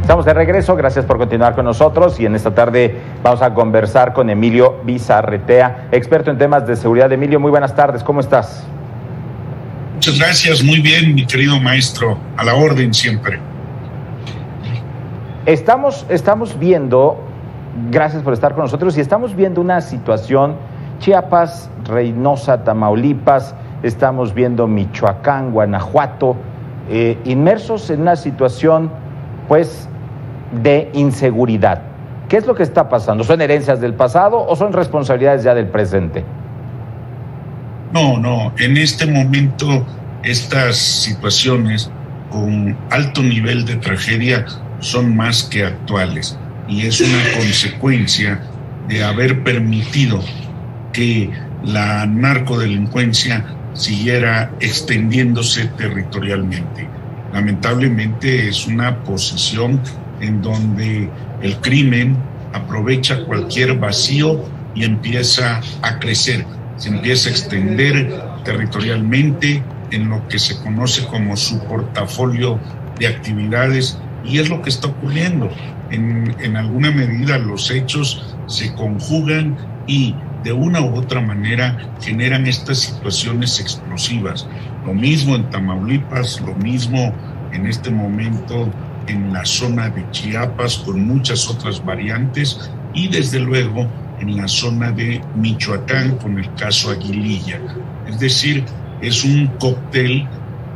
Estamos de regreso, gracias por continuar con nosotros y en esta tarde vamos a conversar con Emilio Bizarretea, experto en temas de seguridad. Emilio, muy buenas tardes, ¿cómo estás? Muchas gracias, muy bien, mi querido maestro, a la orden siempre. Estamos viendo, gracias por estar con nosotros, y estamos viendo una situación, Chiapas, Reynosa, Tamaulipas, estamos viendo Michoacán, Guanajuato, inmersos en una situación, pues, de inseguridad. ¿Qué es lo que está pasando? ¿Son herencias del pasado o son responsabilidades ya del presente? No, en este momento estas situaciones con alto nivel de tragedia son más que actuales y es una consecuencia de haber permitido que la narcodelincuencia siguiera extendiéndose territorialmente. Lamentablemente es una posición en donde el crimen aprovecha cualquier vacío y empieza a crecer, se empieza a extender territorialmente en lo que se conoce como su portafolio de actividades, y es lo que está ocurriendo. En alguna medida los hechos se conjugan y de una u otra manera generan estas situaciones explosivas. Lo mismo en Tamaulipas, lo mismo en este momento en la zona de Chiapas, con muchas otras variantes, y desde luego en la zona de Michoacán con el caso Aguililla. Es decir, es un cóctel,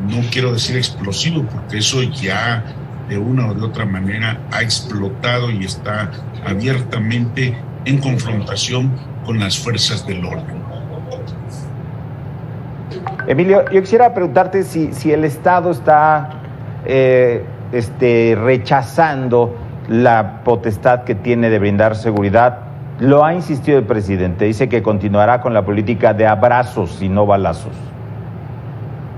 no quiero decir explosivo, porque eso ya de una o de otra manera ha explotado y está abiertamente en confrontación con las fuerzas del orden. Emilio, yo quisiera preguntarte si el Estado está rechazando la potestad que tiene de brindar seguridad. Lo ha insistido el presidente, dice que continuará con la política de abrazos y no balazos.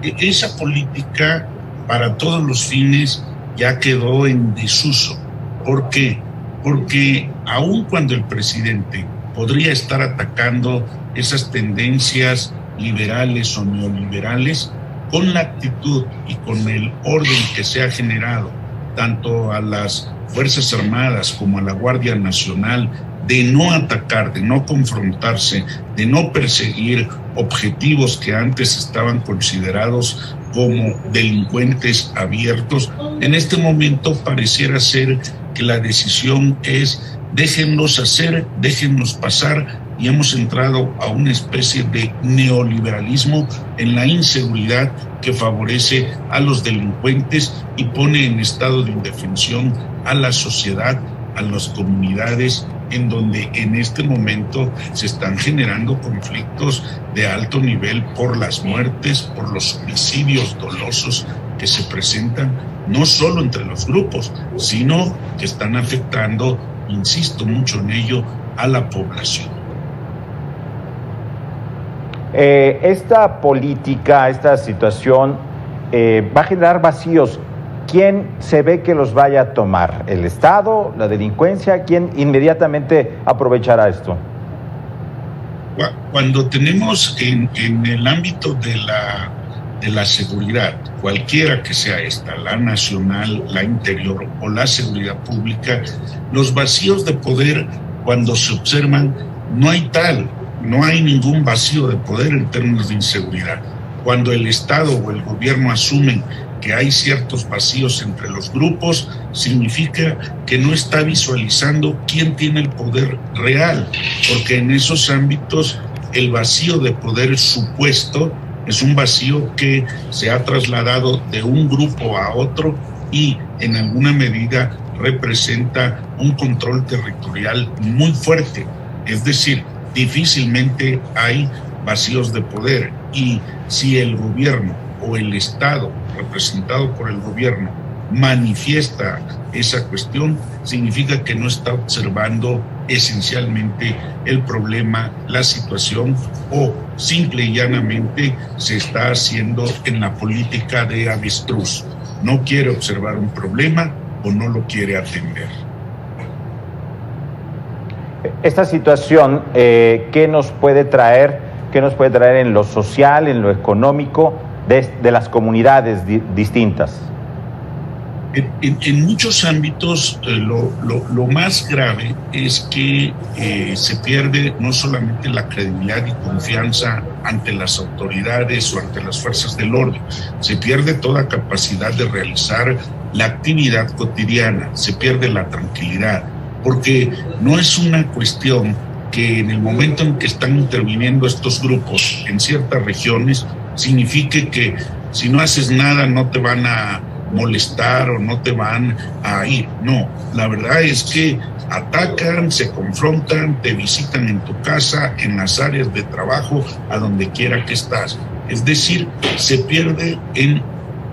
Esa política para todos los fines ya quedó en desuso. ¿Por qué? Porque aun cuando el presidente podría estar atacando esas tendencias liberales o neoliberales, con la actitud y con el orden que se ha generado tanto a las Fuerzas Armadas como a la Guardia Nacional, de no atacar, de no confrontarse, de no perseguir objetivos que antes estaban considerados como delincuentes abiertos, en este momento pareciera ser que la decisión es déjenlos hacer, déjenlos pasar, y hemos entrado a una especie de neoliberalismo en la inseguridad que favorece a los delincuentes y pone en estado de indefensión a la sociedad, a las comunidades, en donde en este momento se están generando conflictos de alto nivel por las muertes, por los homicidios dolosos que se presentan, no solo entre los grupos, sino que están afectando, insisto mucho en ello, a la población. Esta política, esta situación va a generar vacíos. ¿Quién se ve que los vaya a tomar? ¿El Estado? ¿La delincuencia? ¿Quién inmediatamente aprovechará esto? Cuando tenemos en el ámbito de la seguridad, cualquiera que sea esta, la nacional, la interior o la seguridad pública, los vacíos de poder, cuando se observan, no hay ningún vacío de poder en términos de inseguridad. Cuando el Estado o el gobierno asumen que hay ciertos vacíos entre los grupos, significa que no está visualizando quién tiene el poder real, porque en esos ámbitos el vacío de poder supuesto es un vacío que se ha trasladado de un grupo a otro y en alguna medida representa un control territorial muy fuerte. Es decir, difícilmente hay vacíos de poder, y si el gobierno o el Estado, representado por el gobierno, manifiesta esa cuestión, significa que no está observando esencialmente el problema, la situación, o simple y llanamente se está haciendo en la política de avestruz. No quiere observar un problema o no lo quiere atender. Esta situación, ¿qué nos puede traer? ¿Qué nos puede traer en lo social, en lo económico, de las comunidades distintas? En muchos ámbitos lo más grave es que se pierde no solamente la credibilidad y confianza ante las autoridades o ante las fuerzas del orden, se pierde toda capacidad de realizar la actividad cotidiana, se pierde la tranquilidad, porque no es una cuestión que en el momento en que están interviniendo estos grupos en ciertas regiones signifique que si no haces nada no te van a molestar o no te van a ir. No, la verdad es que atacan, se confrontan, te visitan en tu casa, en las áreas de trabajo, a donde quiera que estás. Es decir, se pierde en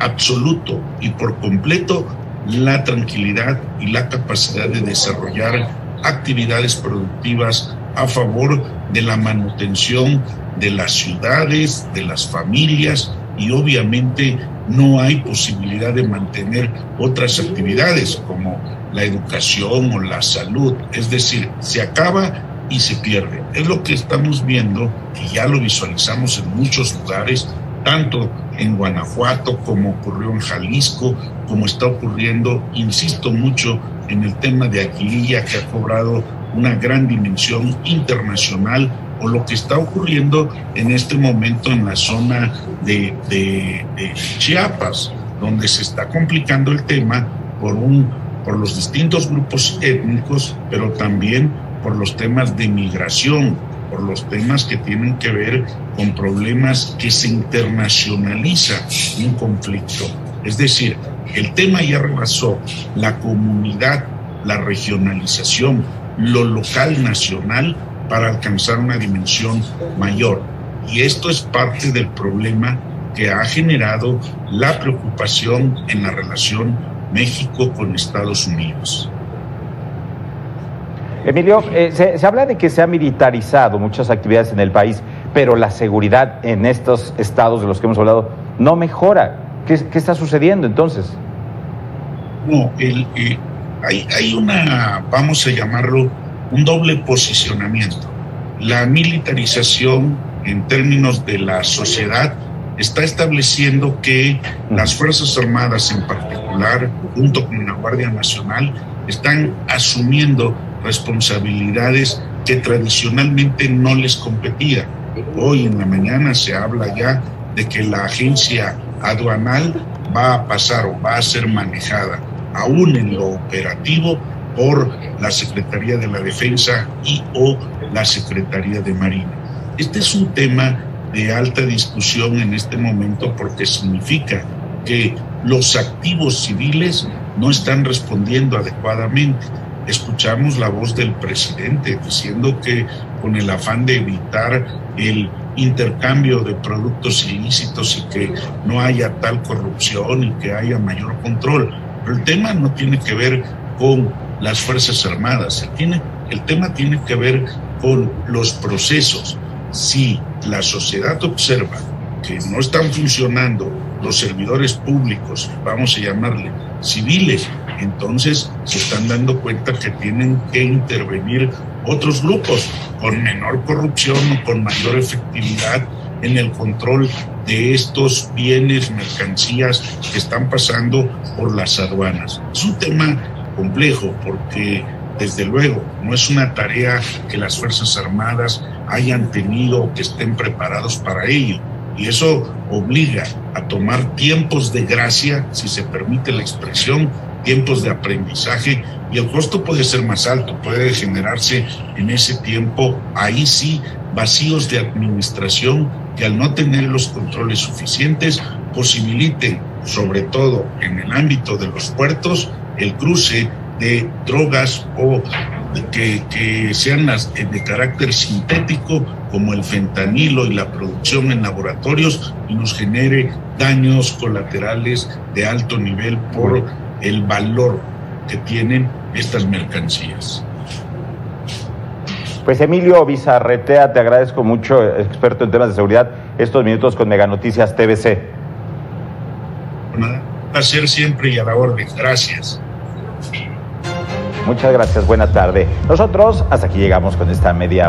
absoluto y por completo la tranquilidad y la capacidad de desarrollar actividades productivas a favor de la manutención de las ciudades, de las familias, y obviamente no hay posibilidad de mantener otras actividades como la educación o la salud. Es decir, se acaba y se pierde. Es lo que estamos viendo y ya lo visualizamos en muchos lugares, tanto en Guanajuato como ocurrió en Jalisco, como está ocurriendo, insisto mucho, en el tema de Aguililla, que ha cobrado una gran dimensión internacional, o lo que está ocurriendo en este momento en la zona de Chiapas, donde se está complicando el tema por los distintos grupos étnicos, pero también por los temas de migración, por los temas que tienen que ver con problemas que se internacionaliza un conflicto. Es decir, el tema ya rebasó la comunidad, la regionalización, lo local nacional, para alcanzar una dimensión mayor. Y esto es parte del problema que ha generado la preocupación en la relación México con Estados Unidos. Emilio, se habla de que se ha militarizado muchas actividades en el país, pero la seguridad en estos estados de los que hemos hablado no mejora. ¿Qué está sucediendo entonces? No, hay una, vamos a llamarlo, un doble posicionamiento. La militarización en términos de la sociedad está estableciendo que las Fuerzas Armadas en particular, junto con la Guardia Nacional, están asumiendo responsabilidades que tradicionalmente no les competían. Hoy en la mañana se habla ya de que la agencia aduanal va a pasar o va a ser manejada, aún en lo operativo, por la Secretaría de la Defensa y o la Secretaría de Marina. Este es un tema de alta discusión en este momento porque significa que los activos civiles no están respondiendo adecuadamente. Escuchamos la voz del presidente diciendo que con el afán de evitar el intercambio de productos ilícitos y que no haya tal corrupción y que haya mayor control. Pero el tema no tiene que ver con las Fuerzas Armadas, el tema tiene que ver con los procesos. Si la sociedad observa que no están funcionando los servidores públicos, vamos a llamarle civiles, entonces se están dando cuenta que tienen que intervenir otros grupos con menor corrupción o con mayor efectividad en el control de estos bienes, mercancías que están pasando por las aduanas. Es un tema complejo porque desde luego no es una tarea que las Fuerzas Armadas hayan tenido o que estén preparados para ello, y eso obliga a tomar tiempos de gracia, si se permite la expresión, tiempos de aprendizaje, y el costo puede ser más alto, puede generarse en ese tiempo, ahí sí, vacíos de administración que al no tener los controles suficientes posibiliten, sobre todo en el ámbito de los puertos, el cruce de drogas o que sean las de carácter sintético, como el fentanilo, y la producción en laboratorios, y nos genere daños colaterales de alto nivel por el valor que tienen estas mercancías. Pues Emilio Bizarretea, te agradezco mucho, experto en temas de seguridad, estos minutos con Mega Noticias TVC. Bueno, un placer siempre y a la orden. Gracias. Muchas gracias, buena tarde. Nosotros hasta aquí llegamos con esta media hora.